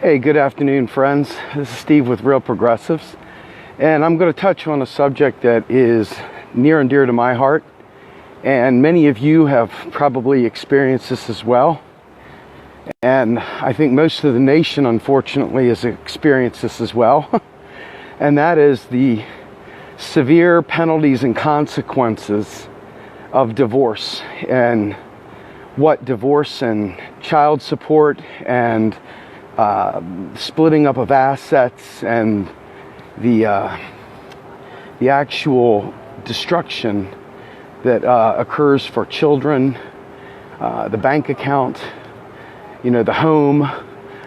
Hey, good afternoon, friends. This is Steve with Real Progressives, and I'm going to touch on a subject that is near and dear to my heart, and many of you have probably experienced this as well, and I think most of the nation, unfortunately, has experienced this as well, and that is the severe penalties and consequences of divorce, and what divorce and child support and splitting up of assets and the actual destruction that occurs for children, the bank account, the home,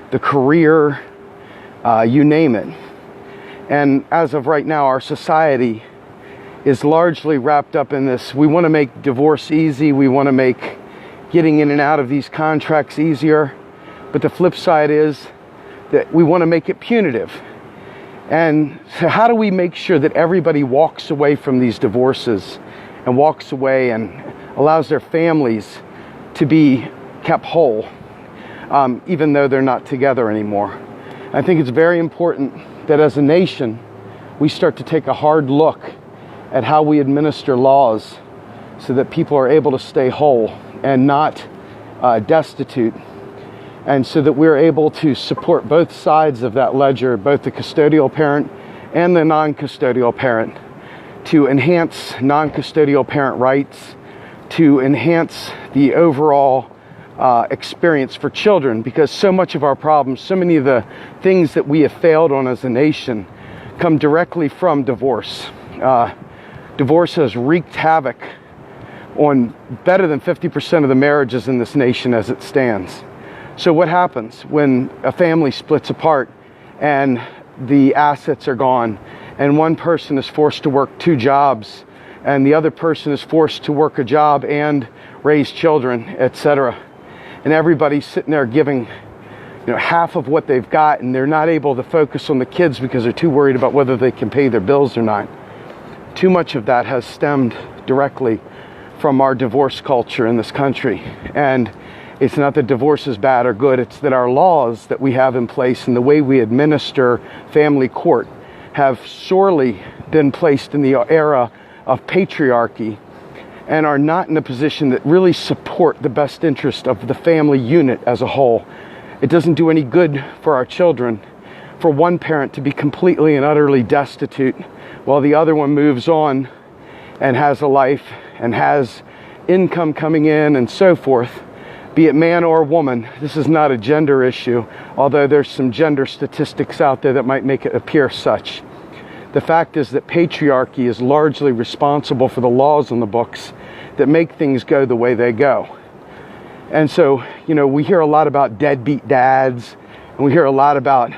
the career, you name it. And as of right now, our society is largely wrapped up in this. We want to make divorce easy. We want to make getting in and out of these contracts easier. But the flip side is that we want to make it punitive. And so how do we make sure that everybody walks away from these divorces and walks away and allows their families to be kept whole, even though they're not together anymore? I think it's very important that as a nation, we start to take a hard look at how we administer laws so that people are able to stay whole and not destitute, and so that we're able to support both sides of that ledger, both the custodial parent and the non-custodial parent, to enhance non-custodial parent rights, to enhance the overall experience for children, because so much of our problems, so many of the things that we have failed on as a nation come directly from divorce. Divorce has wreaked havoc on better than 50% of the marriages in this nation as it stands. So what happens when a family splits apart and the assets are gone and one person is forced to work two jobs and the other person is forced to work a job and raise children, etc.? And everybody's sitting there giving half of what they've got, and they're not able to focus on the kids because they're too worried about whether they can pay their bills or not. Too much of that has stemmed directly from our divorce culture in this country. And it's not that divorce is bad or good, it's that our laws that we have in place and the way we administer family court have sorely been placed in the era of patriarchy and are not in a position that really support the best interest of the family unit as a whole. It doesn't do any good for our children for one parent to be completely and utterly destitute while the other one moves on and has a life and has income coming in and so forth, be it man or woman. This is not a gender issue, although there's some gender statistics out there that might make it appear such. The fact is that patriarchy is largely responsible for the laws on the books that make things go the way they go. And so, we hear a lot about deadbeat dads, and we hear a lot about,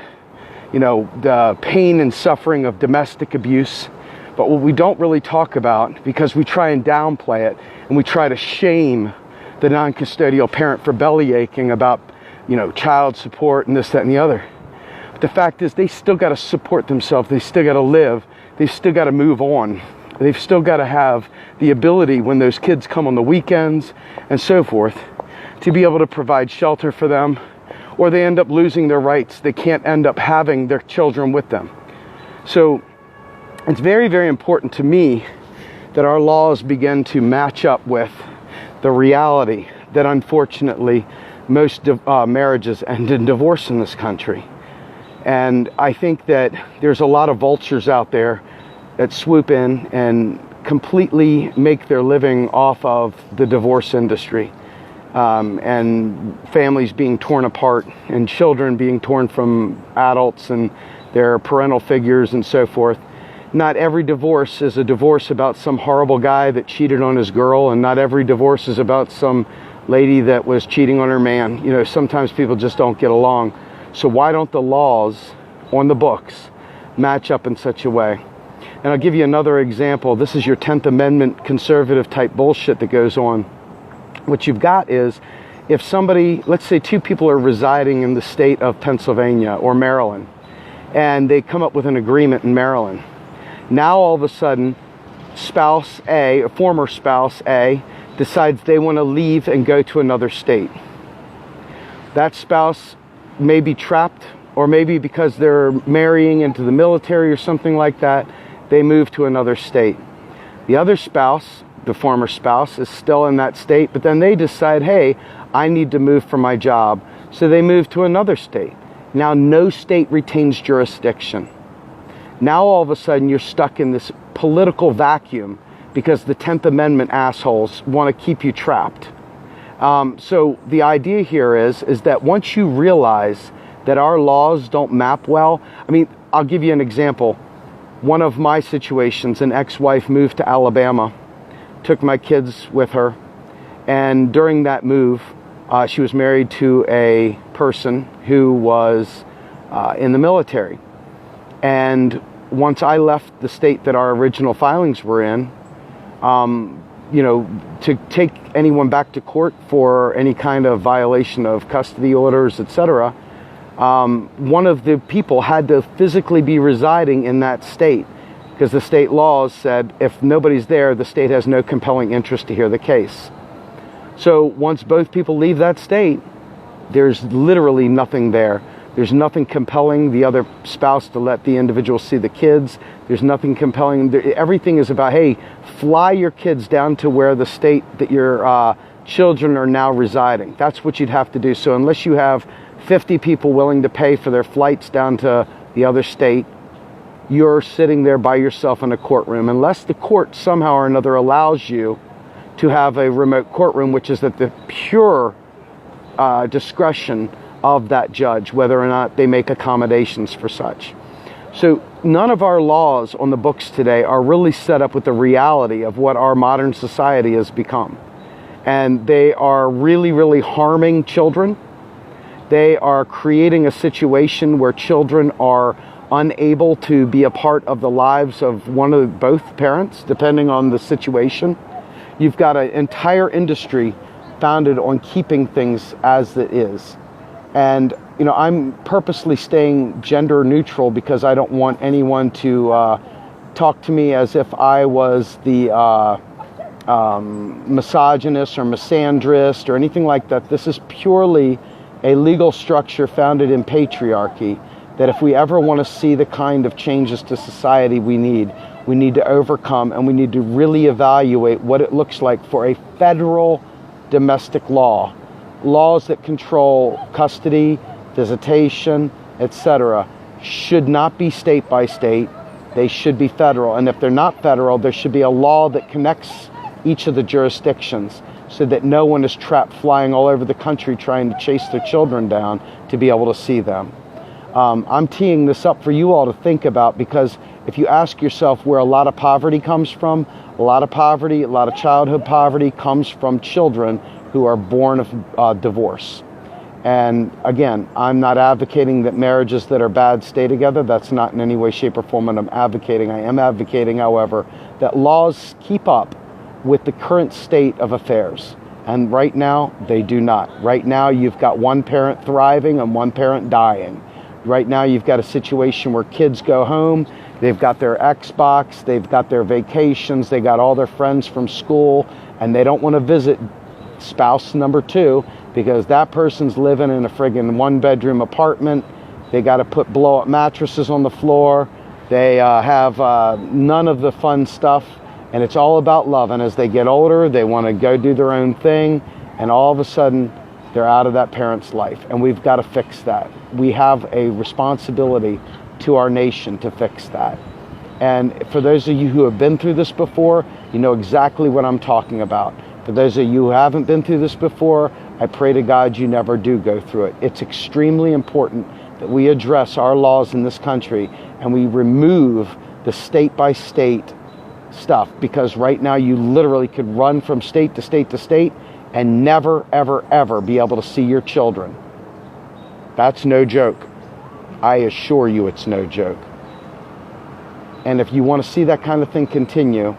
the pain and suffering of domestic abuse. But what we don't really talk about, because we try and downplay it, and we try to shame the non-custodial parent for belly aching about, child support and this, that, and the other. But the fact is, they still got to support themselves. They still got to live. They've still got to move on. They've still got to have the ability when those kids come on the weekends and so forth to be able to provide shelter for them, or they end up losing their rights. They can't end up having their children with them. So it's very, very important to me that our laws begin to match up with the reality that unfortunately most marriages end in divorce in this country. And I think that there's a lot of vultures out there that swoop in and completely make their living off of the divorce industry, and families being torn apart and children being torn from adults and their parental figures and so forth. Not every divorce is a divorce about some horrible guy that cheated on his girl, and not every divorce is about some lady that was cheating on her man. Sometimes people just don't get along. So why don't the laws on the books match up in such a way? And I'll give you another example. This is your 10th Amendment conservative type bullshit that goes on. What you've got is, if somebody, let's say two people are residing in the state of Pennsylvania or Maryland, and they come up with an agreement in Maryland. Now all of a sudden, spouse A, or former spouse A, decides they want to leave and go to another state. That spouse may be trapped or maybe because they're marrying into the military or something like that, they move to another state. The other spouse, the former spouse, is still in that state, but then they decide, hey, I need to move for my job. So they move to another state. Now no state retains jurisdiction. Now all of a sudden you're stuck in this political vacuum because the 10th Amendment assholes want to keep you trapped. So the idea here is that once you realize that our laws don't map well, I mean, I'll give you an example. One of my situations, an ex-wife moved to Alabama, took my kids with her, and during that move, she was married to a person who was in the military. And once I left the state that our original filings were in, to take anyone back to court for any kind of violation of custody orders, etc., one of the people had to physically be residing in that state because the state laws said if nobody's there, the state has no compelling interest to hear the case. So once both people leave that state, there's literally nothing there. There's nothing compelling the other spouse to let the individual see the kids. There's nothing compelling. Everything is about, hey, fly your kids down to where the state that your children are now residing. That's what you'd have to do. So unless you have 50 people willing to pay for their flights down to the other state, you're sitting there by yourself in a courtroom. Unless the court somehow or another allows you to have a remote courtroom, which is at the pure discretion of that judge, whether or not they make accommodations for such. So none of our laws on the books today are really set up with the reality of what our modern society has become. And they are really, really harming children. They are creating a situation where children are unable to be a part of the lives of one of both parents, depending on the situation. You've got an entire industry founded on keeping things as it is. And, I'm purposely staying gender neutral because I don't want anyone to talk to me as if I was the misogynist or misandrist or anything like that. This is purely a legal structure founded in patriarchy that if we ever want to see the kind of changes to society we need to overcome, and we need to really evaluate what it looks like for a federal domestic law. Laws that control custody, visitation, etc. should not be state by state. They should be federal. And if they're not federal, there should be a law that connects each of the jurisdictions so that no one is trapped flying all over the country trying to chase their children down to be able to see them. I'm teeing this up for you all to think about, because if you ask yourself where a lot of poverty comes from, a lot of childhood poverty comes from children who are born of divorce. And again, I'm not advocating that marriages that are bad stay together. That's not in any way, shape, or form what I'm advocating. I am advocating, however, that laws keep up with the current state of affairs. And right now, they do not. Right now, you've got one parent thriving and one parent dying. Right now, you've got a situation where kids go home, they've got their Xbox, they've got their vacations, they got all their friends from school, and they don't want to visit spouse number 2 because that person's living in a friggin' 1-bedroom apartment. They got to put blow-up mattresses on the floor. They have none of the fun stuff, and it's all about love. And as they get older, they want to go do their own thing, and all of a sudden, they're out of that parent's life, and we've got to fix that. We have a responsibility to our nation to fix that. And for those of you who have been through this before, you know exactly what I'm talking about. For those of you who haven't been through this before, I pray to God you never do go through it. It's extremely important that we address our laws in this country and we remove the state-by-state stuff, because right now you literally could run from state to state to state and never, ever, ever be able to see your children. That's no joke. I assure you it's no joke. And if you want to see that kind of thing continue,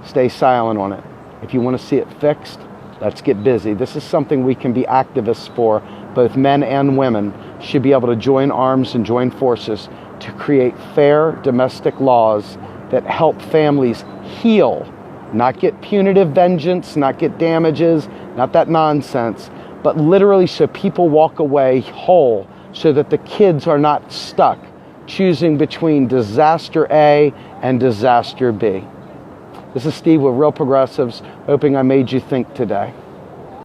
stay silent on it. If you want to see it fixed, let's get busy. This is something we can be activists for. Both men and women should be able to join arms and join forces to create fair domestic laws that help families heal, not get punitive vengeance, not get damages, not that nonsense, but literally so people walk away whole so that the kids are not stuck choosing between disaster A and disaster B. This is Steve with Real Progressives, hoping I made you think today.